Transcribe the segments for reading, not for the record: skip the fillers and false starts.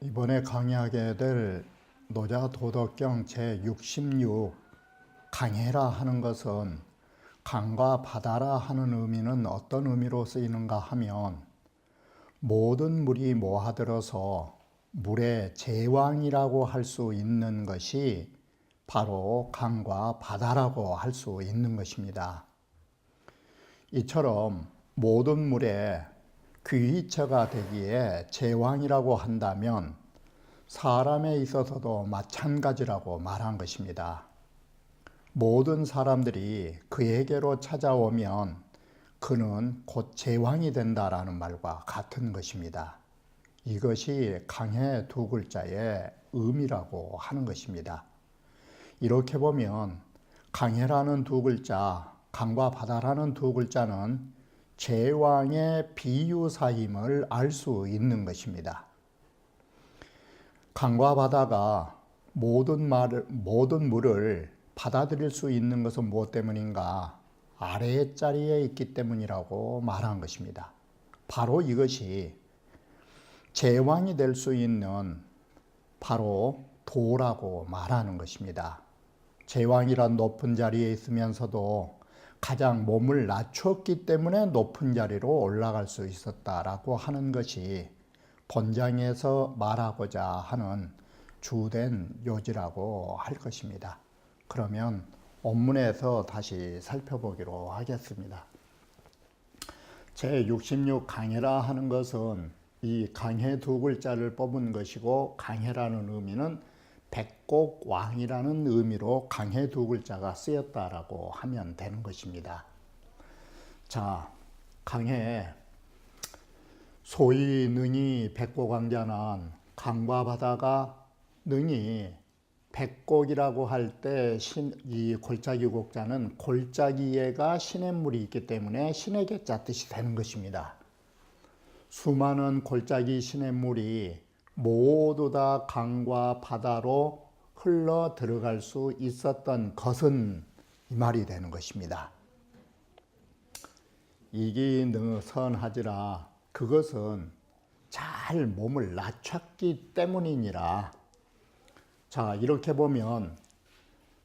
이번에 강의하게 될 노자도덕경 제66 강해라 하는 것은 강과 바다라 하는 의미는 어떤 의미로 쓰이는가 하면 모든 물이 모아들어서 물의 제왕이라고 할 수 있는 것이 바로 강과 바다라고 할 수 있는 것입니다. 이처럼 모든 물의 귀처가 되기에 제왕이라고 한다면 사람에 있어서도 마찬가지라고 말한 것입니다. 모든 사람들이 그에게로 찾아오면 그는 곧 제왕이 된다라는 말과 같은 것입니다. 이것이 강해 두 글자의 의미라고 하는 것입니다. 이렇게 보면 강해라는 두 글자, 강과 바다라는 두 글자는 제왕의 비유사임을 알 수 있는 것입니다. 강과 바다가 모든 물을 받아들일 수 있는 것은 무엇 때문인가? 아래의 자리에 있기 때문이라고 말한 것입니다. 바로 이것이 제왕이 될 수 있는 바로 도라고 말하는 것입니다. 제왕이란 높은 자리에 있으면서도 가장 몸을 낮췄기 때문에 높은 자리로 올라갈 수 있었다라고 하는 것이 본장에서 말하고자 하는 주된 요지라고 할 것입니다. 그러면 원문에서 다시 살펴보기로 하겠습니다. 제66 강해라 하는 것은 이 강해 두 글자를 뽑은 것이고, 강해라는 의미는 백곡왕이라는 의미로 강해 두 글자가 쓰였다라고 하면 되는 것입니다. 자, 강해 소위 능히 백곡왕자는 강과 바다가 능히 백곡이라고 할 때 이 골짜기 곡자는 골짜기에가 시냇물이 있기 때문에 신에게 자 뜻이 되는 것입니다. 수많은 골짜기 시냇물이 모두 다 강과 바다로 흘러 들어갈 수 있었던 것은 이 말이 되는 것입니다. 이기 선하지라, 그것은 잘 몸을 낮췄기 때문이니라. 자, 이렇게 보면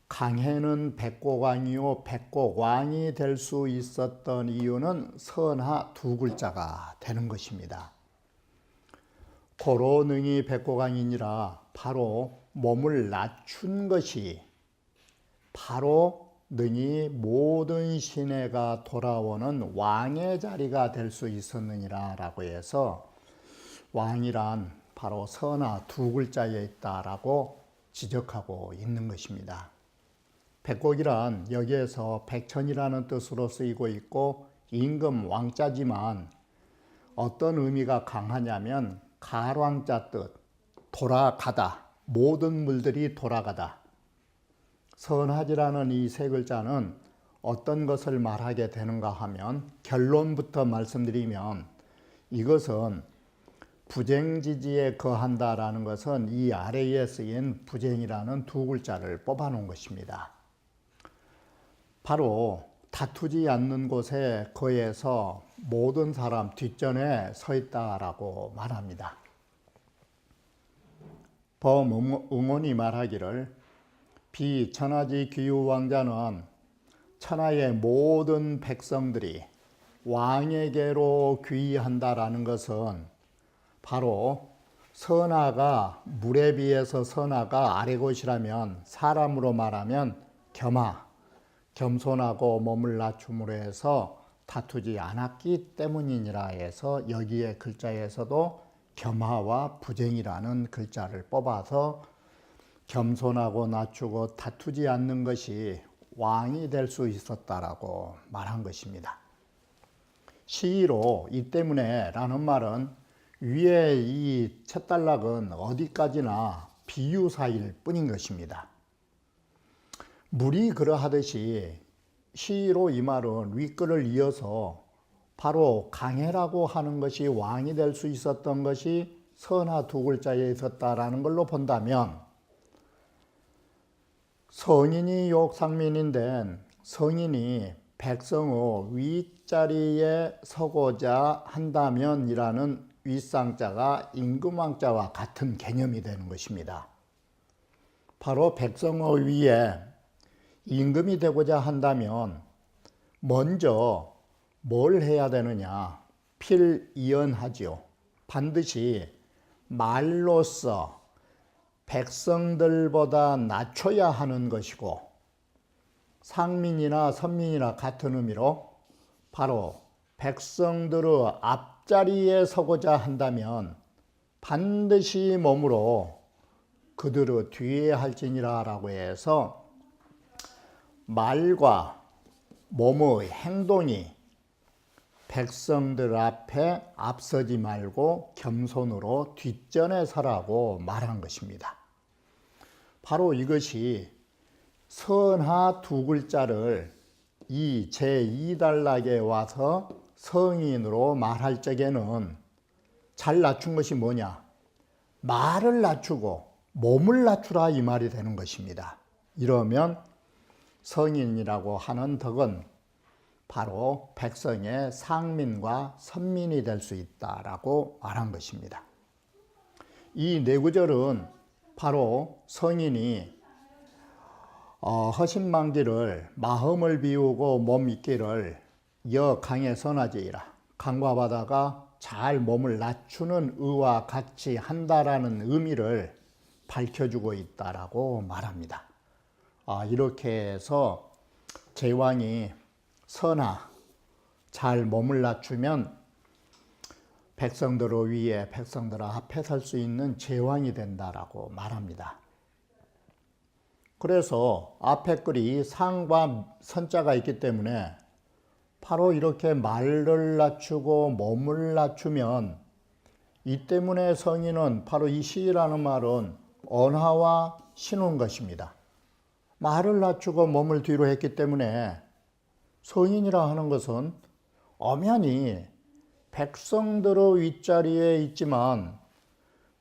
강해는 백곡왕이요, 백곡왕이 될 수 있었던 이유는 선하 두 글자가 되는 것입니다. 고로 능히 백곡왕이니라, 바로 몸을 낮춘 것이 바로 능히 모든 시내가 돌아오는 왕의 자리가 될 수 있었느니라 라고 해서 왕이란 바로 선하 두 글자에 있다라고 지적하고 있는 것입니다. 백곡이란 여기에서 백천이라는 뜻으로 쓰이고 있고 임금 왕자지만 어떤 의미가 강하냐면 가랑자 뜻, 돌아가다, 모든 물들이 돌아가다. 선하지라는 이 세 글자는 어떤 것을 말하게 되는가 하면, 결론부터 말씀드리면 이것은 부쟁지지에 거한다라는 것은 이 아래에 쓰인 부쟁이라는 두 글자를 뽑아 놓은 것입니다. 바로 다투지 않는 곳에 거해서 모든 사람 뒷전에 서 있다라고 말합니다. 범응원이 말하기를 비천하지 귀유왕자는 천하의 모든 백성들이 왕에게로 귀의한다라는 것은 바로 선하가 물에 비해서 선하가 아래 곳이라면 사람으로 말하면 겸손하고 몸을 낮춤으로 해서 다투지 않았기 때문이니라 해서 여기에 글자에서도 겸하와 부쟁이라는 글자를 뽑아서 겸손하고 낮추고 다투지 않는 것이 왕이 될 수 있었다라고 말한 것입니다. 시로 이 때문에 라는 말은 위에 이 첫 단락은 어디까지나 비유사일 뿐인 것입니다. 물이 그러하듯이 시로 이 말은 윗글을 이어서 바로 강해라고 하는 것이 왕이 될 수 있었던 것이 선하 두 글자에 있었다라는 걸로 본다면, 성인이 욕상민인데 성인이 백성의 윗자리에 서고자 한다면이라는 윗상자가 임금왕자와 같은 개념이 되는 것입니다. 바로 백성의 위에 임금이 되고자 한다면 먼저 뭘 해야 되느냐? 필이언하지요. 반드시 말로써 백성들보다 낮춰야 하는 것이고, 상민이나 선민이나 같은 의미로 바로 백성들의 앞자리에 서고자 한다면 반드시 몸으로 그들의 뒤에 할지니라 라고 해서 말과 몸의 행동이 백성들 앞에 앞서지 말고 겸손으로 뒷전에 서라고 말한 것입니다. 바로 이것이 선하 두 글자를 이 제2단락에 와서 성인으로 말할 적에는 잘 낮춘 것이 뭐냐? 말을 낮추고 몸을 낮추라 이 말이 되는 것입니다. 이러면 성인이라고 하는 덕은 바로 백성의 상민과 선민이 될 수 있다라고 말한 것입니다. 이 네 구절은 바로 성인이 허심망기를 마음을 비우고 몸 있기를 여 강에 선하지이라, 강과 바다가 잘 몸을 낮추는 의와 같이 한다라는 의미를 밝혀주고 있다라고 말합니다. 이렇게 해서 제왕이 선하, 잘 몸을 낮추면 백성들 위에 백성들 앞에 설 수 있는 제왕이 된다라고 말합니다. 그래서 앞에 글이 상과 선자가 있기 때문에 바로 이렇게 말을 낮추고 몸을 낮추면, 이 때문에 성인은 바로 이 시라는 말은 언하와 신운 것입니다. 말을 낮추고 몸을 뒤로 했기 때문에 성인이라 하는 것은 엄연히 백성들의 윗자리에 있지만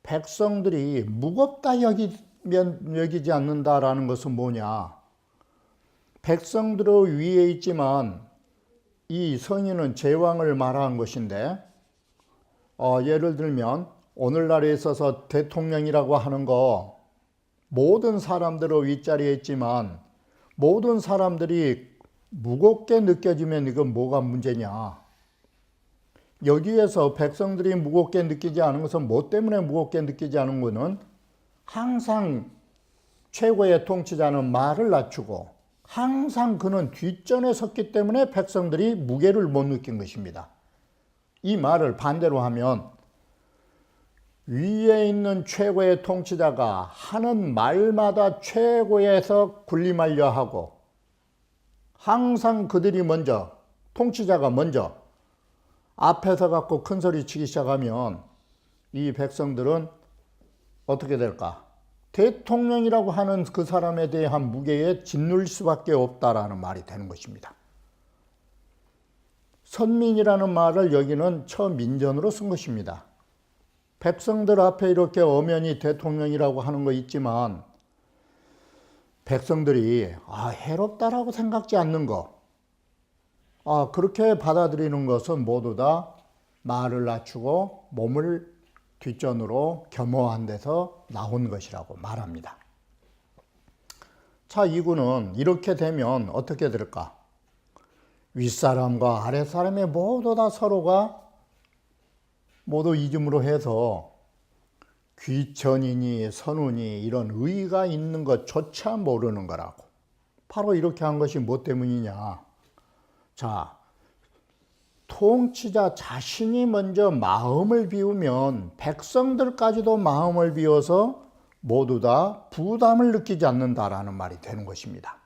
백성들이 무겁다 여기지 않는다라는 것은 뭐냐? 백성들의 위에 있지만 이 성인은 제왕을 말하는 것인데, 예를 들면 오늘날에 있어서 대통령이라고 하는 거 모든 사람들의 윗자리에 있지만 모든 사람들이 무겁게 느껴지면 이건 뭐가 문제냐? 여기에서 백성들이 무겁게 느끼지 않은 것은 뭐 때문에 무겁게 느끼지 않은 것은 항상 최고의 통치자는 말을 낮추고 항상 그는 뒷전에 섰기 때문에 백성들이 무게를 못 느낀 것입니다. 이 말을 반대로 하면 위에 있는 최고의 통치자가 하는 말마다 최고에서 군림하려 하고 항상 그들이 먼저, 통치자가 먼저 앞에서 갖고 큰 소리 치기 시작하면 이 백성들은 어떻게 될까? 대통령이라고 하는 그 사람에 대한 무게에 짓눌 수밖에 없다라는 말이 되는 것입니다. 선민이라는 말을 여기는 처민전으로 쓴 것입니다. 백성들 앞에 이렇게 엄연히 대통령이라고 하는 거 있지만 백성들이 해롭다라고 생각지 않는 거, 그렇게 받아들이는 것은 모두 다 말을 낮추고 몸을 뒷전으로 겸허한 데서 나온 것이라고 말합니다. 자, 이구는 이렇게 되면 어떻게 될까? 윗사람과 아랫사람이 모두 다 서로가 모두 이즘으로 해서 귀천이니 선우니 이런 의의가 있는 것조차 모르는 거라고. 바로 이렇게 한 것이 뭐 때문이냐? 자, 통치자 자신이 먼저 마음을 비우면 백성들까지도 마음을 비워서 모두 다 부담을 느끼지 않는다라는 말이 되는 것입니다.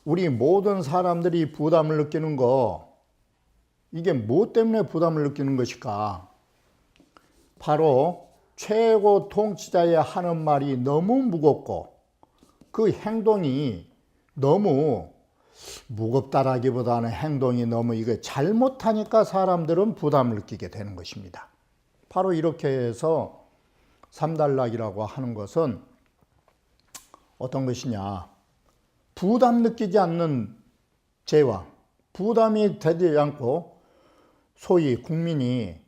우리 모든 사람들이 부담을 느끼는 거, 이게 무엇 때문에 부담을 느끼는 것일까? 바로 최고 통치자의 하는 말이 너무 무겁고 그 행동이 너무 무겁다라기보다는 행동이 너무 이거 잘못하니까 사람들은 부담을 느끼게 되는 것입니다. 바로 이렇게 해서 삼단락이라고 하는 것은 어떤 것이냐, 부담 느끼지 않는 제왕, 부담이 되지 않고 소위 국민이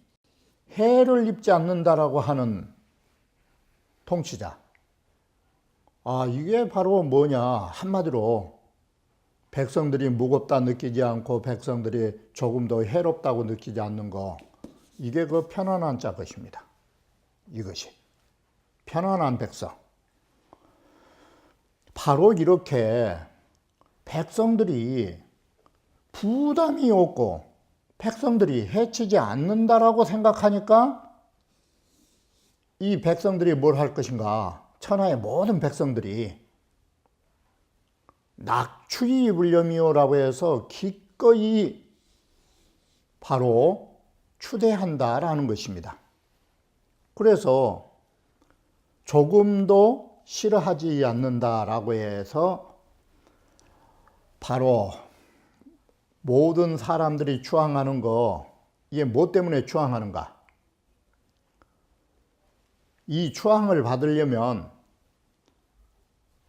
해를 입지 않는다라고 하는 통치자. 이게 바로 뭐냐, 한마디로 백성들이 무겁다 느끼지 않고 백성들이 조금 더 해롭다고 느끼지 않는 거, 이게 그 편안한 자 것입니다. 이것이 편안한 백성. 바로 이렇게 백성들이 부담이 없고 백성들이 해치지 않는다라고 생각하니까 이 백성들이 뭘 할 것인가, 천하의 모든 백성들이 낙추이 입으려미오라고 해서 기꺼이 바로 추대한다라는 것입니다. 그래서 조금도 싫어하지 않는다라고 해서 바로 모든 사람들이 추앙하는 거, 이게 뭐 때문에 추앙하는가? 이 추앙을 받으려면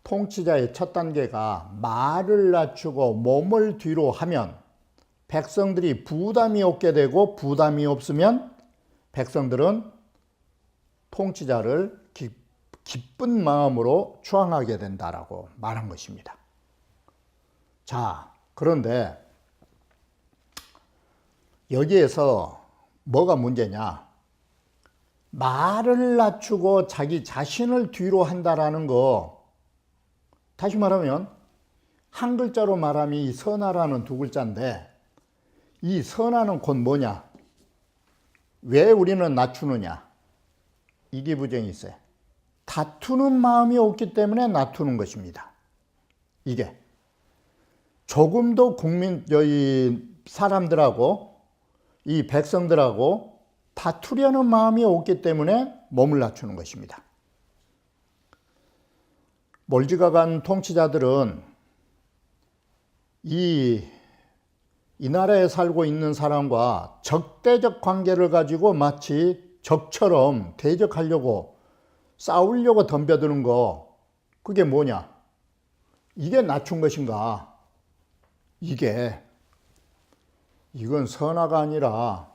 통치자의 첫 단계가 말을 낮추고 몸을 뒤로 하면 백성들이 부담이 없게 되고, 부담이 없으면 백성들은 통치자를 기쁜 마음으로 추앙하게 된다라고 말한 것입니다. 자, 그런데 여기에서 뭐가 문제냐? 말을 낮추고 자기 자신을 뒤로 한다라는 거, 다시 말하면 한 글자로 말하면 이 선하라는 두 글자인데, 이 선하는 곧 뭐냐? 왜 우리는 낮추느냐? 이기부정이 있어요. 다투는 마음이 없기 때문에 낮추는 것입니다. 이게 조금도 저희 사람들하고 이 백성들하고 다투려는 마음이 없기 때문에 몸을 낮추는 것입니다. 몰지각한 통치자들은 이 나라에 살고 있는 사람과 적대적 관계를 가지고 마치 적처럼 대적하려고, 싸우려고 덤벼드는 거, 그게 뭐냐? 이게 낮춘 것인가? 이건 선화가 아니라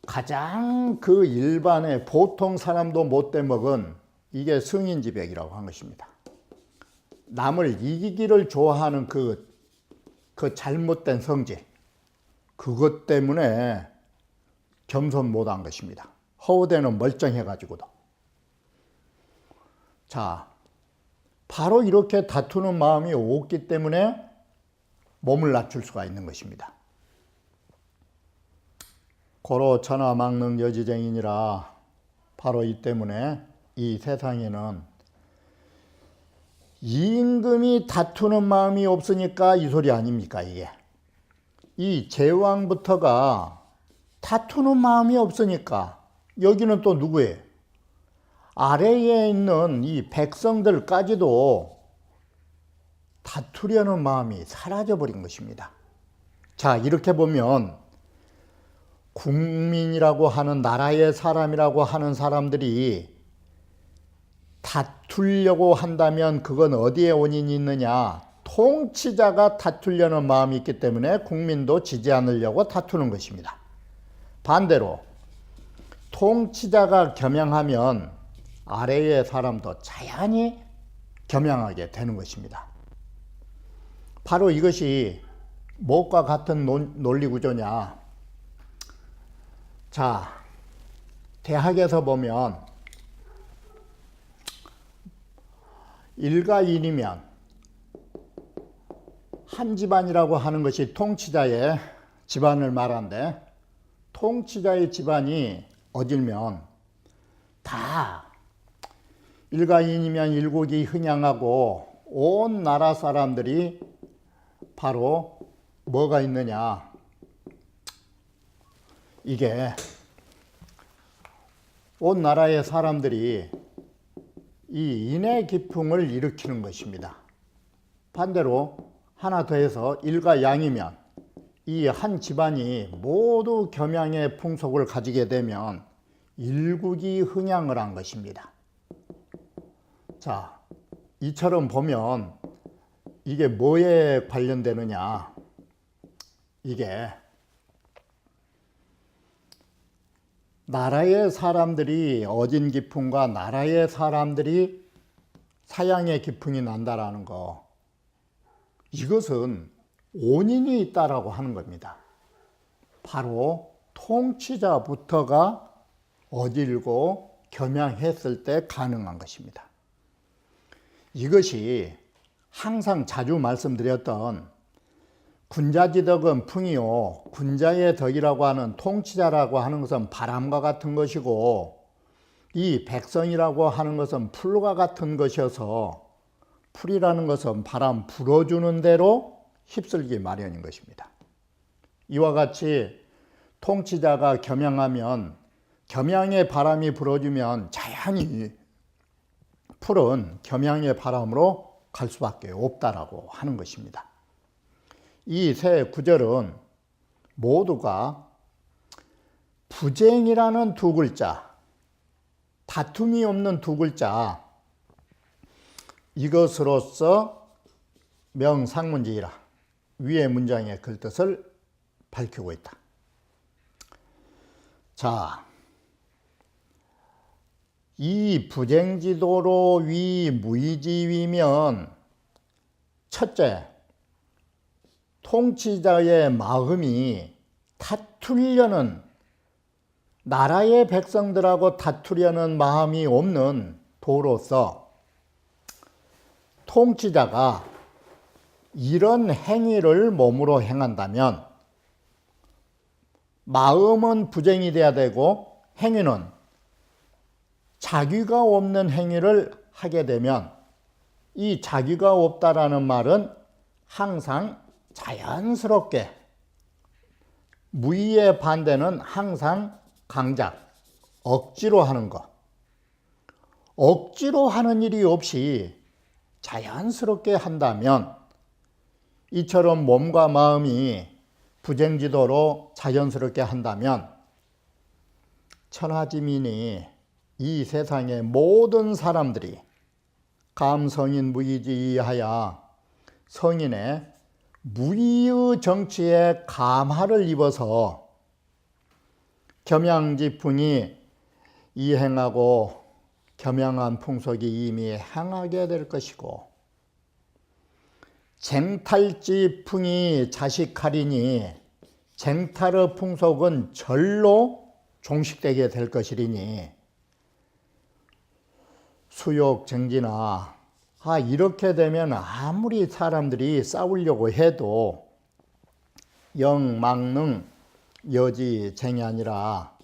가장 그 일반의 보통 사람도 못 대먹은 이게 승인지백이라고 한 것입니다. 남을 이기기를 좋아하는 그 잘못된 성질, 그것 때문에 겸손 못한 것입니다. 허우대는 멀쩡해가지고도. 자, 바로 이렇게 다투는 마음이 없기 때문에 몸을 낮출 수가 있는 것입니다. 고로 천하 망능 여지쟁이니라. 바로 이 때문에 이 세상에는 임금이 다투는 마음이 없으니까 이 소리 아닙니까, 이게. 이 제왕부터가 다투는 마음이 없으니까 여기는 또 누구예요? 아래에 있는 이 백성들까지도 다투려는 마음이 사라져버린 것입니다. 자, 이렇게 보면 국민이라고 하는, 나라의 사람이라고 하는 사람들이 다투려고 한다면 그건 어디에 원인이 있느냐? 통치자가 다투려는 마음이 있기 때문에 국민도 지지 않으려고 다투는 것입니다. 반대로 통치자가 겸양하면 아래의 사람도 자연히 겸양하게 되는 것입니다. 바로 이것이 무엇과 같은 논리구조냐? 자, 대학에서 보면 일가인이면 한 집안이라고 하는 것이 통치자의 집안을 말하는데, 통치자의 집안이 어질면 다 일가인이면 일국이 흥양하고 온 나라 사람들이 바로 뭐가 있느냐? 이게 온 나라의 사람들이 이 인의 기풍을 일으키는 것입니다. 반대로 하나 더해서 일과 양이면 이 한 집안이 모두 겸양의 풍속을 가지게 되면 일국이 흥양을 한 것입니다. 자, 이처럼 보면 이게 뭐에 관련되느냐? 이게 나라의 사람들이 어진 기풍과 나라의 사람들이 사양의 기풍이 난다라는 거, 이것은 원인이 있다라고 하는 겁니다. 바로 통치자부터가 어질고 겸양했을 때 가능한 것입니다. 이것이 항상 자주 말씀드렸던 군자지덕은 풍이요, 군자의 덕이라고 하는 통치자라고 하는 것은 바람과 같은 것이고, 이 백성이라고 하는 것은 풀과 같은 것이어서 풀이라는 것은 바람 불어주는 대로 휩쓸기 마련인 것입니다. 이와 같이 통치자가 겸양하면, 겸양의 바람이 불어주면 자연히 풀은 겸양의 바람으로 갈 수밖에 없다라고 하는 것입니다. 이 세 구절은 모두가 부쟁이라는 두 글자, 다툼이 없는 두 글자, 이것으로서 명상문지이라 위의 문장의 그 뜻을 밝히고 있다. 자, 이 부쟁지도로 위 무의지위면 첫째, 통치자의 마음이 다투려는, 나라의 백성들하고 다투려는 마음이 없는 도로서 통치자가 이런 행위를 몸으로 행한다면 마음은 부쟁이 돼야 되고 행위는 자귀가 없는 행위를 하게 되면, 이 자귀가 없다라는 말은 항상 자연스럽게, 무의의 반대는 항상 강작, 억지로 하는 것, 억지로 하는 일이 없이 자연스럽게 한다면, 이처럼 몸과 마음이 부쟁지도로 자연스럽게 한다면 천하지민이, 이 세상의 모든 사람들이 감성인 무의지하여 성인의 무의의 정치에 감화를 입어서 겸양지풍이 이행하고 겸양한 풍속이 이미 행하게 될 것이고, 쟁탈지풍이 자식하리니 쟁탈의 풍속은 절로 종식되게 될 것이리니, 수욕쟁지나 이렇게 되면 아무리 사람들이 싸우려고 해도 영망능 여지쟁이 아니라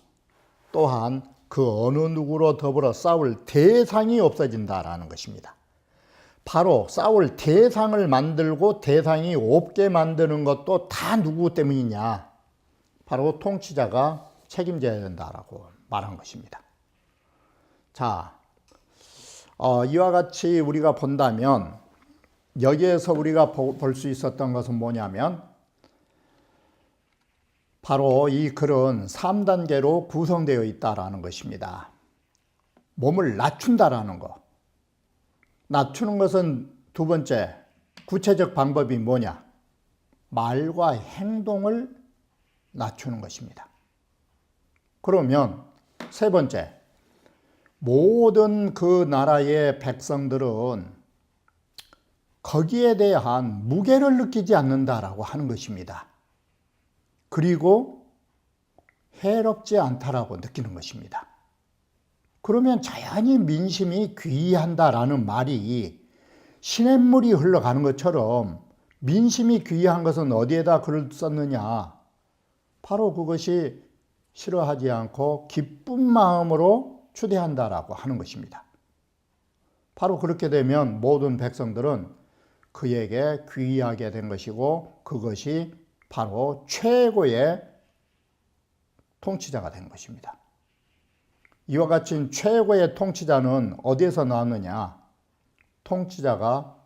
또한 그 어느 누구로 더불어 싸울 대상이 없어진다라는 것입니다. 바로 싸울 대상을 만들고 대상이 없게 만드는 것도 다 누구 때문이냐? 바로 통치자가 책임져야 된다라고 말한 것입니다. 자, 이와 같이 우리가 본다면 여기에서 우리가 볼 수 있었던 것은 뭐냐면, 바로 이 글은 3단계로 구성되어 있다라는 것입니다. 몸을 낮춘다라는 것. 낮추는 것은 두 번째, 구체적 방법이 뭐냐? 말과 행동을 낮추는 것입니다. 그러면 세 번째, 모든 그 나라의 백성들은 거기에 대한 무게를 느끼지 않는다라고 하는 것입니다. 그리고 해롭지 않다라고 느끼는 것입니다. 그러면 자연히 민심이 귀의한다라는 말이 시냇물이 흘러가는 것처럼, 민심이 귀의한 것은 어디에다 글을 썼느냐? 바로 그것이 싫어하지 않고 기쁜 마음으로 추대한다라고 하는 것입니다. 바로 그렇게 되면 모든 백성들은 그에게 귀의하게 된 것이고, 그것이 바로 최고의 통치자가 된 것입니다. 이와 같이 최고의 통치자는 어디에서 나왔느냐? 통치자가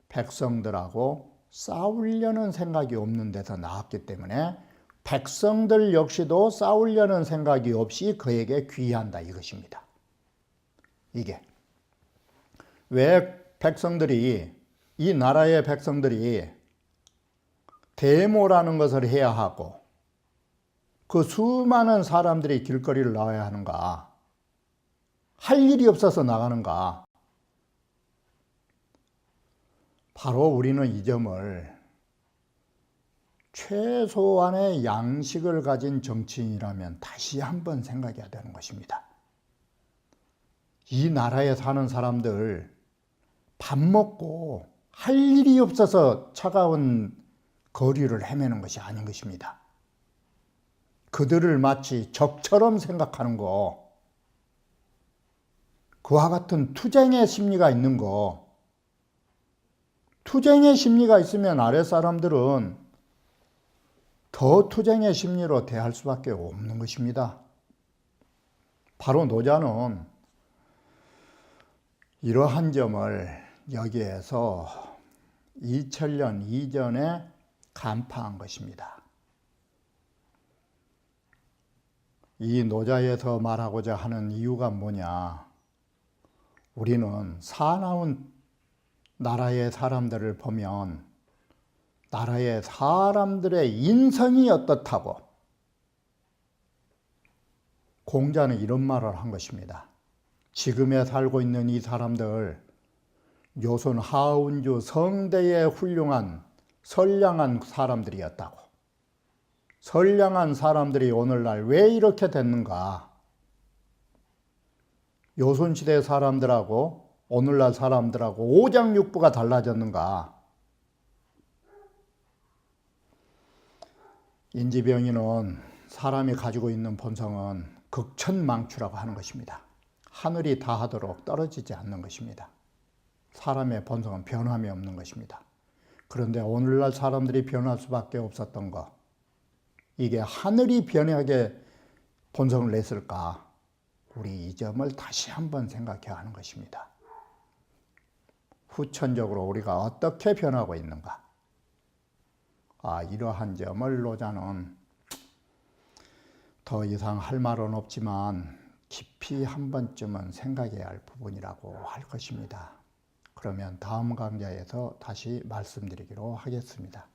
백성들하고 싸우려는 생각이 없는 데서 나왔기 때문에 백성들 역시도 싸우려는 생각이 없이 그에게 귀의한다 이것입니다. 이게 왜 백성들이, 이 나라의 백성들이 데모라는 것을 해야 하고 그 수많은 사람들이 길거리를 나와야 하는가? 할 일이 없어서 나가는가? 바로 우리는 이 점을 최소한의 양식을 가진 정치인이라면 다시 한번 생각해야 되는 것입니다. 이 나라에 사는 사람들 밥 먹고 할 일이 없어서 차가운 거리를 헤매는 것이 아닌 것입니다. 그들을 마치 적처럼 생각하는 거, 그와 같은 투쟁의 심리가 있는 거, 투쟁의 심리가 있으면 아랫사람들은 더 투쟁의 심리로 대할 수밖에 없는 것입니다. 바로 노자는 이러한 점을 여기에서 2000년 이전에 간파한 것입니다. 이 노자에서 말하고자 하는 이유가 뭐냐? 우리는 사나운 나라의 사람들을 보면 나라의 사람들의 인성이 어떻다고 공자는 이런 말을 한 것입니다. 지금에 살고 있는 이 사람들, 요손 하운주 성대의 훌륭한 선량한 사람들이었다고. 선량한 사람들이 오늘날 왜 이렇게 됐는가? 요손시대 사람들하고 오늘날 사람들하고 오장육부가 달라졌는가? 인지병이는 사람이 가지고 있는 본성은 극천망추라고 하는 것입니다. 하늘이 다하도록 떨어지지 않는 것입니다. 사람의 본성은 변함이 없는 것입니다. 그런데 오늘날 사람들이 변할 수밖에 없었던 것, 이게 하늘이 변하게 본성을 냈을까? 우리 이 점을 다시 한번 생각해야 하는 것입니다. 후천적으로 우리가 어떻게 변하고 있는가? 이러한 점을 노자는 더 이상 할 말은 없지만 깊이 한 번쯤은 생각해야 할 부분이라고 할 것입니다. 그러면 다음 강좌에서 다시 말씀드리기로 하겠습니다.